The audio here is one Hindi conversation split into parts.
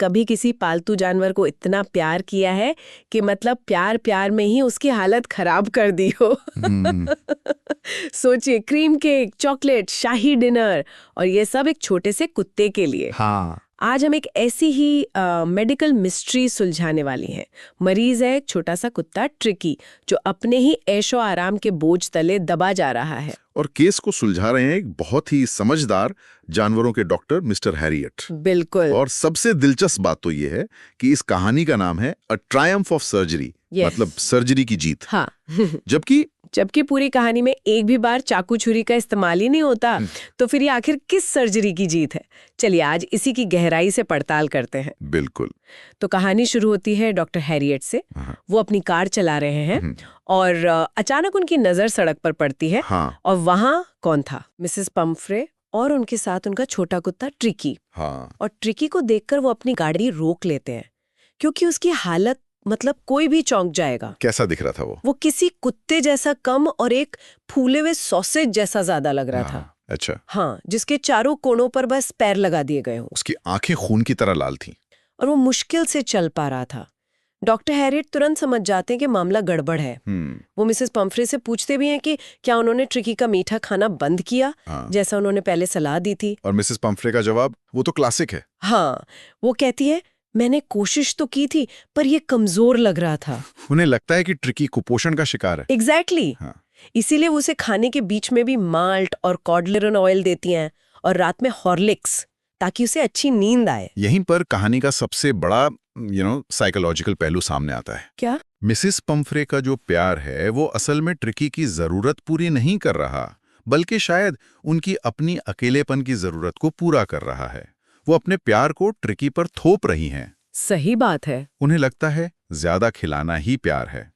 कभी किसी पालतू जानवर को इतना प्यार किया है कि मतलब प्यार प्यार में ही उसकी हालत खराब कर दी हो? सोचिए, क्रीम केक, चॉकलेट, शाही डिनर, और ये सब एक छोटे से कुत्ते के लिए। हाँ। आज हम एक ऐसी ही मेडिकल मिस्ट्री सुलझाने वाली हैं। मरीज है एक छोटा सा कुत्ता ट्रिकी, जो अपने ही ऐशो आराम के बोझ तले दबा जा रहा है। और केस को सुलझा रहे हैं एक बहुत ही समझदार जानवरों के डॉक्टर मिस्टर हैरियट। बिल्कुल। और सबसे दिलचस्प बात तो ये है कि इस कहानी का नाम है अ ट्रायम्फ ऑफ सर्जरी, मतलब सर्जरी की जीत। हाँ। जबकि पूरी कहानी में एक भी बार चाकू छुरी का इस्तेमाल ही नहीं होता, तो फिर ये आखिर किस सर्जरी की जीत है? चलिए आज इसी की गहराई से पड़ताल करते हैं। बिल्कुल। तो कहानी शुरू होती है डॉक्टर हैरियट से। वो अपनी कार चला रहे हैं और अचानक उनकी नजर सड़क पर पड़ती है। और वहाँ कौन था? मिसेस पम्फ्रे और उनके साथ उनका छोटा कुत्ता ट्रिकी। और ट्रिकी को देखकर वो अपनी गाड़ी रोक लेते हैं, क्योंकि उसकी हालत मतलब कोई भी चौंक जाएगा। कैसा दिख रहा था वो? वो किसी कुत्ते जैसा कम और एक फूले हुए सॉसेज जैसा ज्यादा लग रहा था। अच्छा। हाँ, जिसके चारों कोनों पर बस पैर लगा दिए गए हों। उसकी आंखें खून की तरह लाल थीं। और वो मुश्किल से चल पा रहा था। डॉक्टर हैरियट तुरंत समझ जाते हैं कि मामला गड़बड़ है। वो मिसेस पम्फ्रे से पूछते भी हैं कि क्या उन्होंने ट्रिकी का मीठा खाना बंद किया, जैसा उन्होंने पहले सलाह दी थी। और मिसेस पम्फ्रे का जवाब वो तो क्लासिक है। हाँ, वो कहती है मैंने कोशिश तो की थी, पर ये कमजोर लग रहा था। उन्हें लगता है कि ट्रिकी कुपोषण का शिकार है। एग्जैक्टली। इसीलिए वो उसे खाने के बीच में भी माल्ट और कॉडलियन ऑयल देती हैं और रात में हॉर्लिक्स, ताकि उसे अच्छी नींद आए। यहीं पर कहानी का सबसे बड़ा साइकोलॉजिकल पहलू सामने आता है। क्या? मिसेस पम्फ्रे का जो प्यार है वो असल में ट्रिकी की जरूरत पूरी नहीं कर रहा, बल्कि शायद उनकी अपनी अकेलेपन की जरूरत को पूरा कर रहा है। वो अपने प्यार को ट्रिकी पर थोप रही हैं। सही बात है। उन्हें लगता है ज्यादा खिलाना ही प्यार है।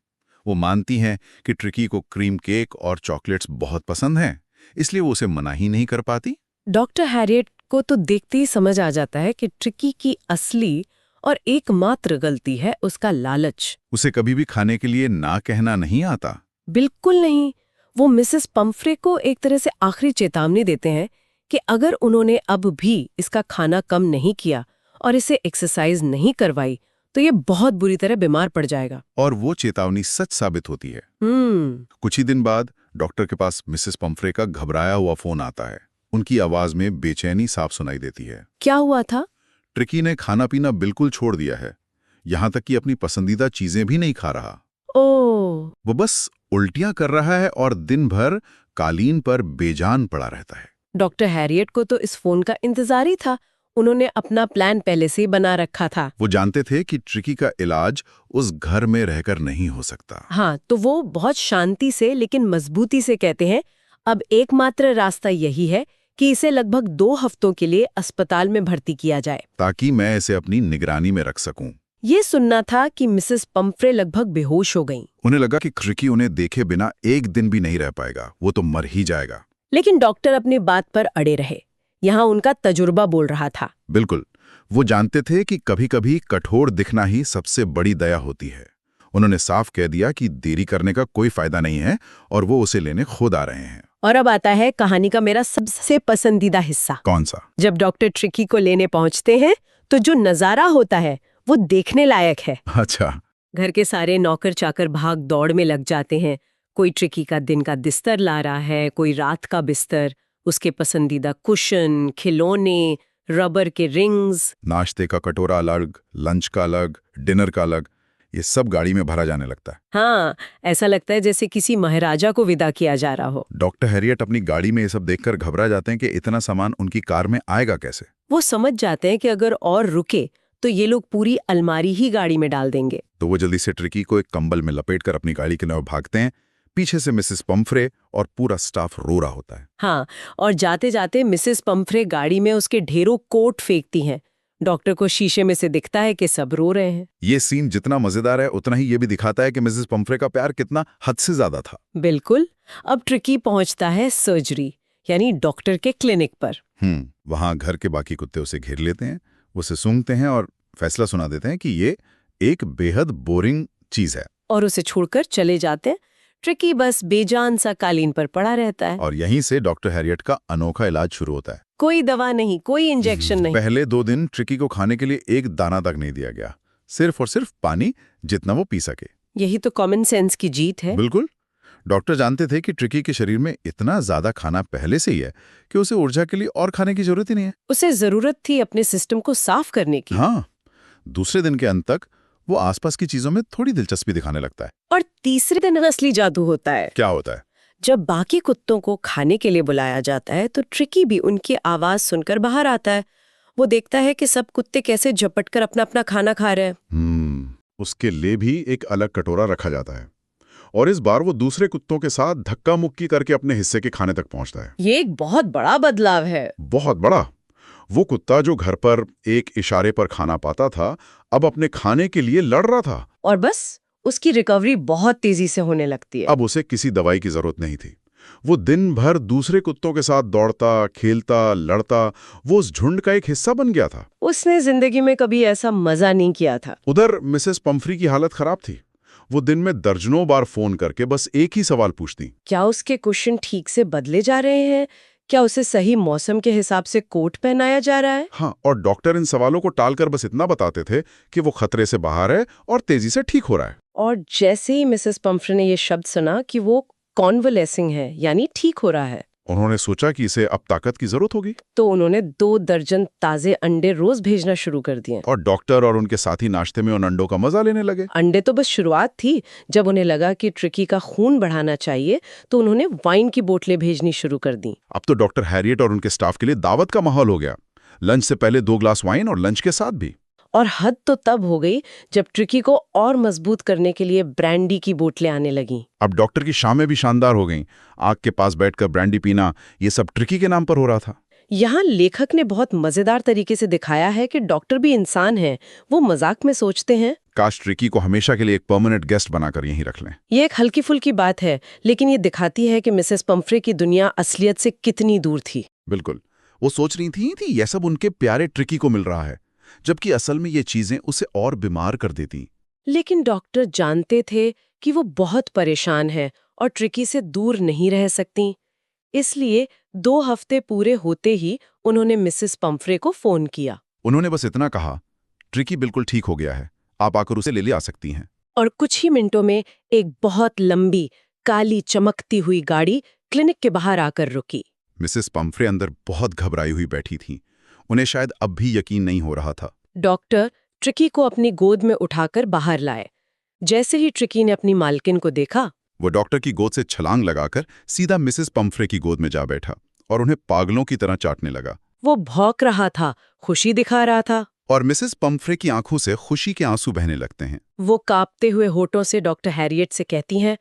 वो मानती हैं कि ट्रिकी को क्रीम केक और चॉकलेट्स बहुत पसंद हैं, इसलिए वो उसे मना ही नहीं कर पाती। डॉक्टर हैरियट को तो देखते ही समझ आ जाता है कि ट्रिकी की असली और एकमात्र गलती है उसका लालच। उसे कभी भी खाने के लिए ना कहना नहीं आता। बिल्कुल नहीं। वो मिसेस पम्फ्रे को एक तरह से आखिरी चेतावनी देते हैं कि अगर उन्होंने अब भी इसका खाना कम नहीं किया और इसे एक्सरसाइज नहीं करवाई, तो ये बहुत बुरी तरह बीमार पड़ जाएगा। और वो चेतावनी सच साबित होती है। कुछ ही दिन बाद डॉक्टर के पास मिसेस पम्फ्रे का घबराया हुआ फोन आता है। उनकी आवाज में बेचैनी साफ सुनाई देती है। क्या हुआ था? ट्रिकी ने खाना पीना बिल्कुल छोड़ दिया है, यहाँ तक कि अपनी पसंदीदा चीजें भी नहीं खा रहा। वो बस उल्टियां कर रहा है और दिन भर कालीन पर बेजान पड़ा रहता है। डॉक्टर हैरियट को तो इस फोन का इंतजार ही था। उन्होंने अपना प्लान पहले से ही बना रखा था। वो जानते थे कि ट्रिकी का इलाज उस घर में रहकर नहीं हो सकता। हाँ, तो वो बहुत शांति से लेकिन मजबूती से कहते हैं, अब एकमात्र रास्ता यही है कि इसे लगभग 2 हफ्तों के लिए अस्पताल में भर्ती किया जाए, ताकि मैं इसे अपनी निगरानी में रख सकूं। ये सुनना था कि मिसेस पम्फ्रे लगभग बेहोश हो गईं। उन्हें लगा कि ट्रिकी उन्हें देखे बिना एक दिन भी नहीं रह पाएगा, वो तो मर ही जाएगा। लेकिन डॉक्टर अपनी बात पर अड़े रहे। यहाँ उनका तजुर्बा बोल रहा था। बिल्कुल। वो जानते थे कि कभी-कभी कठोर दिखना ही सबसे बड़ी दया होती है। उन्होंने साफ कह दिया कि देरी करने का कोई फायदा नहीं है और वो उसे लेने खुद आ रहे हैं। और अब आता है कहानी का मेरा सबसे पसंदीदा हिस्सा। कौन सा? जब डॉक्टर ट्रिकी को लेने पहुंचते हैं तो जो नजारा होता है वो देखने लायक है। अच्छा। घर के सारे नौकर चाकर भाग दौड़ में लग जाते हैं। कोई ट्रिकी का दिन का बिस्तर ला रहा है, कोई रात का बिस्तर, उसके पसंदीदा कुशन, खिलौने, रबर के रिंग्स। नाश्ते का कटोरा अलग, लंच का अलग, डिनर का अलग, ये सब गाड़ी में भरा जाने लगता है। हाँ, ऐसा लगता है जैसे किसी महाराजा को विदा किया जा रहा हो। डॉक्टर हैरियट अपनी गाड़ी में ये सब देखकर घबरा जाते हैं कि इतना सामान उनकी कार में आएगा कैसे। वो समझ जाते हैं कि अगर और रुके तो ये लोग पूरी अलमारी ही गाड़ी में डाल देंगे। तो वो जल्दी से ट्रिकी को एक कंबल में लपेटकर अपनी गाड़ी की तरफ भागते हैं। पीछे से मिसेस पम्फ्रे और पूरा स्टाफ रो रहा होता है। हाँ, और जाते जाते मिसेस पम्फ्रे गाड़ी में उसके ढेरों कोट फेंकती हैं। डॉक्टर को शीशे में से दिखता है कि सब रो रहे हैं। ये सीन जितना मजेदार है उतना ही ये भी दिखाता है कि मिसेस पम्फ्रे का प्यार कितना हद से ज्यादा था। बिल्कुल। अब ट्रिकी पहुंचता है सर्जरी यानी डॉक्टर के क्लिनिक पर। वहां घर के बाकी कुत्ते उसे घेर लेते हैं, उसे सूंघते हैं और फैसला सुना देते हैं कि ये एक बेहद बोरिंग चीज है और उसे छोड़कर चले जाते हैं। ट्रिकी बस बेजान सा कालीन पर पड़ा रहता है। और यहीं से डॉक्टर हैरियट का अनोखा इलाज शुरू होता है। कोई दवा नहीं, कोई इंजेक्शन नहीं। पहले 2 दिन ट्रिकी को खाने के लिए एक दाना तक नहीं दिया गया, सिर्फ और सिर्फ पानी, जितना वो पी सके। यही तो कॉमन सेंस की जीत है। बिल्कुल। डॉक्टर जानते थे कि ट्रिकी के शरीर में इतना ज्यादा खाना पहले से ही है कि उसे ऊर्जा के लिए और खाने की जरूरत ही नहीं है। उसे जरूरत थी अपने सिस्टम को साफ करने की। हाँ, दूसरे दिन के अंत तक वो आसपास की चीजों में थोड़ी दिलचस्पी दिखाने लगता है। और तीसरे दिन असली जादू होता है। क्या होता है? जब बाकी कुत्तों को खाने के लिए बुलाया जाता है तो ट्रिकी भी उनकी आवाज सुनकर बाहर आता है। वो देखता है कि सब कुत्ते कैसे झपटकर अपना अपना खाना खा रहे हैं। उसके लिए भी एक अलग कटोरा रखा जाता है और इस बार वो दूसरे कुत्तों के साथ धक्का मुक्की करके अपने हिस्से के खाने तक पहुंचता है। ये एक बहुत बड़ा बदलाव है। बहुत बड़ा। वो कुत्ता जो घर पर एक इशारे पर खाना पाता था, अब अपने खाने के लिए लड़ रहा था। और बस उसकी रिकवरी बहुत तेजी से होने लगती है। अब उसे किसी दवाई की जरूरत नहीं थी। वो दिन भर दूसरे कुत्तों के साथ दौड़ता, खेलता, लड़ता, वो उस झुंड का एक हिस्सा बन गया था। उसने जिंदगी में कभी ऐसा मजा नहीं किया था। उधर मिसेस पम्फ्री की हालत खराब थी। वो दिन में दर्जनों बार फोन करके बस एक ही सवाल पूछती, क्या उसके कुशन ठीक से बदले जा रहे हैं? क्या उसे सही मौसम के हिसाब से कोट पहनाया जा रहा है? हाँ, और डॉक्टर इन सवालों को टालकर बस इतना बताते थे कि वो खतरे से बाहर है और तेजी से ठीक हो रहा है। और जैसे ही मिसेस पम्फ्रे ने ये शब्द सुना कि वो कॉन्वलेसिंग है, यानी ठीक हो रहा है, उन्होंने सोचा कि इसे अब ताकत की जरूरत होगी। तो उन्होंने 2 दर्जन ताजे अंडे रोज भेजना शुरू कर दिए। और डॉक्टर और उनके साथी नाश्ते में उन अंडों का मजा लेने लगे। अंडे तो बस शुरुआत थी। जब उन्हें लगा कि ट्रिकी का खून बढ़ाना चाहिए तो उन्होंने वाइन की बोतलें भेजनी शुरू कर दी। अब तो डॉक्टर हैरियट और उनके स्टाफ के लिए दावत का माहौल हो गया। लंच से पहले 2 ग्लास वाइन और लंच के साथ भी। और हद तो तब हो गई जब ट्रिकी को और मजबूत करने के लिए ब्रांडी की बोतलें आने लगीं। अब डॉक्टर की शामें भी शानदार हो गईं। आग के पास बैठकर ब्रांडी पीना, ये सब ट्रिकी के नाम पर हो रहा था। यहाँ लेखक ने बहुत मजेदार तरीके से दिखाया है कि डॉक्टर भी इंसान हैं। वो मजाक में सोचते हैं, काश ट्रिकी को हमेशा के लिए एक परमानेंट गेस्ट बनाकर यहीं रख लें। ये एक हल्की फुल्की बात है, लेकिन ये दिखाती है कि मिसेस पम्फ्रे की दुनिया असलियत से कितनी दूर थी। बिल्कुल। वो सोच रही थी कि यह सब उनके प्यारे ट्रिकी को मिल रहा है, जबकि असल में ये चीजें उसे और बीमार कर देती। लेकिन डॉक्टर जानते थे कि वो बहुत परेशान है और ट्रिकी से दूर नहीं रह सकती। इसलिए 2 हफ्ते पूरे होते ही उन्होंने मिसेस पम्फ्रे को फोन किया। उन्होंने बस इतना कहा, ट्रिकी बिल्कुल ठीक हो गया है, आप आकर उसे ले आ सकती हैं। और कुछ ही मिनटों में एक बहुत लंबी, काली चमकती हुई गाड़ी क्लिनिक के बाहर आकर रुकी। मिसेस पम्फ्रे अंदर बहुत घबराई हुई बैठी थीं। उन्हें शायद अब भी यकीन नहीं हो रहा था। डॉक्टर ट्रिकी को अपनी गोद में उठाकर बाहर लाए। जैसे ही ट्रिकी ने अपनी मालकिन को देखा, वो डॉक्टर की गोद से छलांग लगाकर सीधा मिसेस पम्फ्रे की गोद में जा बैठा और उन्हें पागलों की तरह चाटने लगा। वो भौंक रहा था, खुशी दिखा रहा था। और मिसेस पम्फ्रे की आंखों से खुशी के आंसू बहने लगते हैं। वो कांपते हुए होठों से डॉक्टर हैरियट से कहती हैं,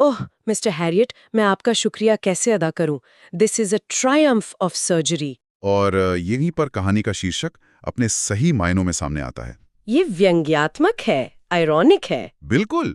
ओह मिस्टर हैरियट, मैं आपका शुक्रिया कैसे अदा करूं? This is a Triumph of surgery. और यहीं पर कहानी का शीर्षक अपने सही मायनों में सामने आता है। ये व्यंग्यात्मक है, आयरॉनिक है। बिल्कुल।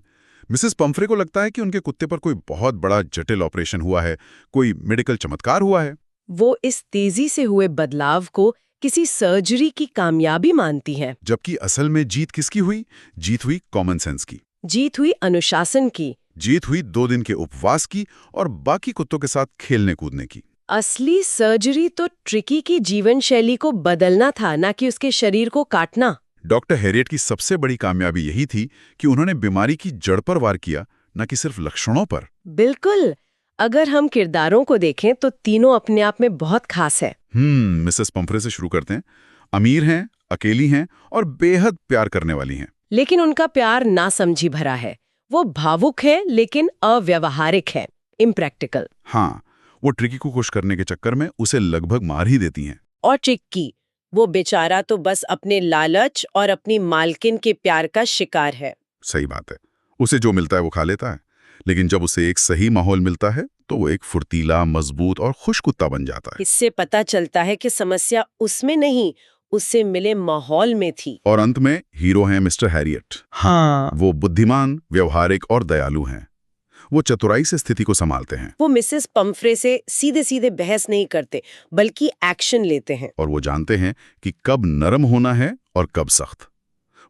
मिसेस पम्फ्रे को लगता है कि उनके कुत्ते पर कोई बहुत बड़ा जटिल ऑपरेशन हुआ है, कोई मेडिकल चमत्कार हुआ है। वो इस तेजी से हुए बदलाव को किसी सर्जरी की कामयाबी मानती हैं। जबकि असल में जीत किसकी हुई? जीत हुई कॉमन सेंस की। जीत हुई अनुशासन की। जीत हुई 2 दिन के उपवास की और बाकी कुत्तों के साथ खेलने कूदने की। असली सर्जरी तो ट्रिकी की जीवन शैली को बदलना था, ना कि उसके शरीर को काटना। डॉक्टर हैरियट की सबसे बड़ी कामयाबी यही थी कि उन्होंने बीमारी की जड़ पर वार किया, न कि सिर्फ लक्षणों पर। बिल्कुल। अगर हम किरदारों को देखें तो तीनों अपने आप में बहुत खास है। मिसेस पम्फ्रे से शुरू करते हैं। अमीर हैं, अकेली हैं और बेहद प्यार करने वाली हैं। लेकिन उनका प्यार नासमझी भरा है। वो भावुक है लेकिन अव्यवहारिक है, इम्प्रैक्टिकल। हाँ, वो ट्रिकी को खुश करने के चक्कर में उसे लगभग मार ही देती हैं। और ट्रिकी, वो बेचारा तो बस अपने लालच और अपनी मालकिन के प्यार का शिकार है। सही बात है। उसे जो मिलता है वो खा लेता है, लेकिन जब उसे एक सही माहौल मिलता है तो वो एक फुर्तीला, मजबूत और खुश कुत्ता बन जाता है। इससे पता चलता है कि समस्या उसमें नहीं, उससे मिले माहौल में थी। और अंत में हीरो हैं मिस्टर हैरियट। हाँ, वो बुद्धिमान, व्यवहारिक और दयालु हैं। वो चतुराई से स्थिति को संभालते हैं। वो मिसेस पम्फ्रे से सीधे सीधे बहस नहीं करते, बल्कि एक्शन लेते हैं। और वो जानते हैं कि कब नरम होना है और कब सख्त।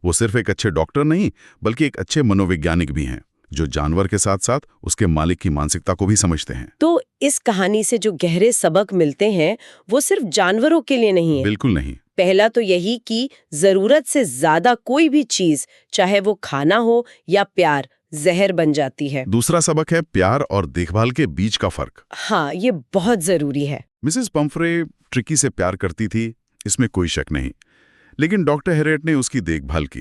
वो सिर्फ एक अच्छे डॉक्टर नहीं, बल्कि एक अच्छे मनोवैज्ञानिक भी हैं। जो जानवर के साथ साथ उसके मालिक की मानसिकता को भी समझते हैं। तो इस कहानी से जो गहरे सबक मिलते हैं वो सिर्फ जानवरों के लिए नहीं है। बिल्कुल नहीं। पहला तो यही कि जरूरत से ज्यादा कोई भी चीज, चाहे वो खाना हो या प्यार, जहर बन जाती है। दूसरा सबक है प्यार और देखभाल के बीच का फर्क। हाँ, ये बहुत जरूरी है। मिसेस पम्फ्रे ट्रिकी से प्यार करती थी, इसमें कोई शक नहीं, लेकिन डॉक्टर हैरियट ने उसकी देखभाल की।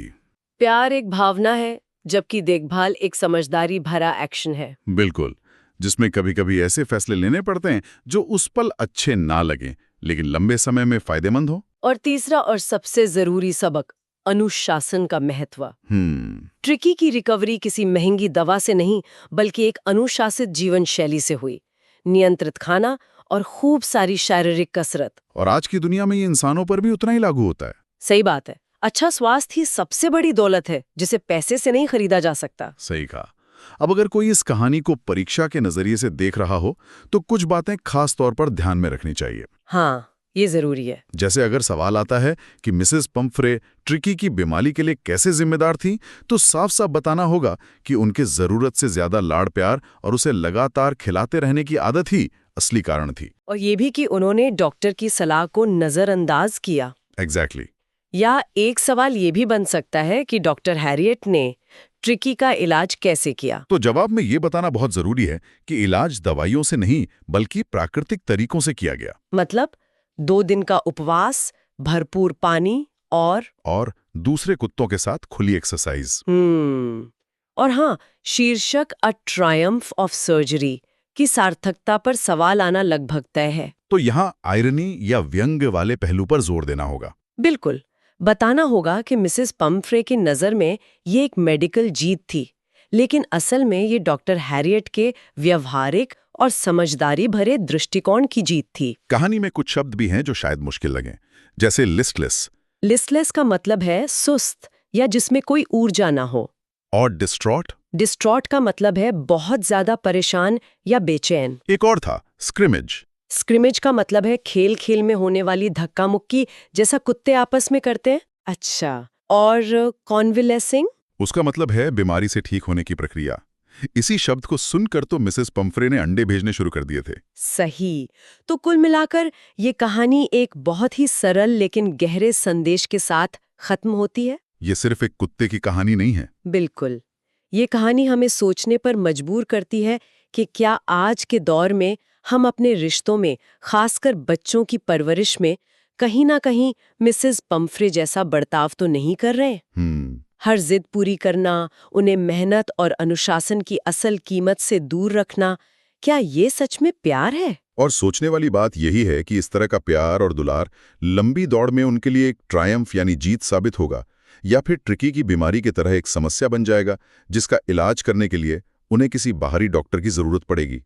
प्यार एक भावना है, जबकि देखभाल एक समझदारी भरा एक्शन है। बिल्कुल, जिसमें कभी-कभी ऐसे फैसले लेने पड़ते हैं जो उस पल अच्छे ना लगें, लेकिन लंबे समय में फायदेमंद हो। और तीसरा और सबसे जरूरी सबक, अनुशासन का महत्व। ट्रिकी की रिकवरी किसी महंगी दवा से नहीं, बल्कि एक अनुशासित जीवन शैली से हुई। नियंत्रित खाना और खूब सारी शारीरिक कसरत। और आज की दुनिया में ये इंसानों पर भी उतना ही लागू होता है। सही बात है। अच्छा स्वास्थ्य ही सबसे बड़ी दौलत है, जिसे पैसे से नहीं खरीदा जा सकता। सही कहा। अब अगर कोई इस कहानी को परीक्षा के नजरिए से देख रहा हो, तो कुछ बातें खास तौर पर ध्यान में रखनी चाहिए। हाँ, ये जरूरी है। जैसे अगर सवाल आता है कि मिसेस पम्फ्रे ट्रिकी की बीमारी के लिए कैसे जिम्मेदार थी, तो साफ साफ बताना होगा कि उनके जरूरत से ज्यादा लाड़ प्यार और उसे लगातार खिलाते रहने की आदत ही असली कारण थी। और ये भी कि उन्होंने डॉक्टर की सलाह को नजरअंदाज किया। एग्जैक्टली। या एक सवाल ये भी बन सकता है कि डॉक्टर हैरियट ने ट्रिकी का इलाज कैसे किया? तो जवाब में ये बताना बहुत जरूरी है कि इलाज दवाइयों से नहीं, बल्कि प्राकृतिक तरीकों से किया गया। मतलब 2 दिन का उपवास, भरपूर पानी और दूसरे कुत्तों के साथ खुली एक्सरसाइज। और हाँ, शीर्षक अ ट्रायम्फ ऑफ सर्जरी की सार्थकता पर सवाल आना लगभग तय है। तो यहाँ आयरनी या व्यंग्य वाले पहलू पर जोर देना होगा। बिल्कुल, बताना होगा कि मिसेस पम्फ्रे की नज़र में ये एक मेडिकल जीत थी, लेकिन असल में ये डॉक्टर हैरियट के व्यवहारिक और समझदारी भरे दृष्टिकोण की जीत थी। कहानी में कुछ शब्द भी हैं जो शायद मुश्किल लगें, जैसे लिस्टलेस। लिस्टलेस का मतलब है सुस्त या जिसमें कोई ऊर्जा ना हो। और डिस्ट्रॉट। डिस्ट्रॉट का मतलब है बहुत ज्यादा परेशान या बेचैन। एक और था स्क्रिमेज। स्क्रिमेज का मतलब है खेल खेल में होने वाली धक्का मुक्की, जैसा कुत्ते आपस में करते हैं। अच्छा, और कॉन्विलेसिंग? उसका मतलब है बीमारी से ठीक होने की प्रक्रिया। इसी शब्द को सुनकर तो मिसेस पम्फ्रे ने अंडे भेजने शुरू कर दिए थे। सही। तो कुल मिलाकर ये कहानी एक बहुत ही सरल लेकिन गहरे संदेश के साथ खत्म होती है। ये सिर्फ एक कुत्ते की कहानी नहीं है। बिल्कुल, ये कहानी हमें सोचने पर मजबूर करती है कि क्या आज के दौर में हम अपने रिश्तों में, खासकर बच्चों की परवरिश में, कहीं ना कहीं मिसेस पम्फ्रे जैसा बर्ताव तो नहीं कर रहे? हर जिद पूरी करना, उन्हें मेहनत और अनुशासन की असल कीमत से दूर रखना, क्या ये सच में प्यार है? और सोचने वाली बात यही है कि इस तरह का प्यार और दुलार लंबी दौड़ में उनके लिए एक ट्रायम्फ यानी जीत साबित होगा, या फिर ट्रिकी की बीमारी की तरह एक समस्या बन जाएगा जिसका इलाज करने के लिए उन्हें किसी बाहरी डॉक्टर की जरूरत पड़ेगी।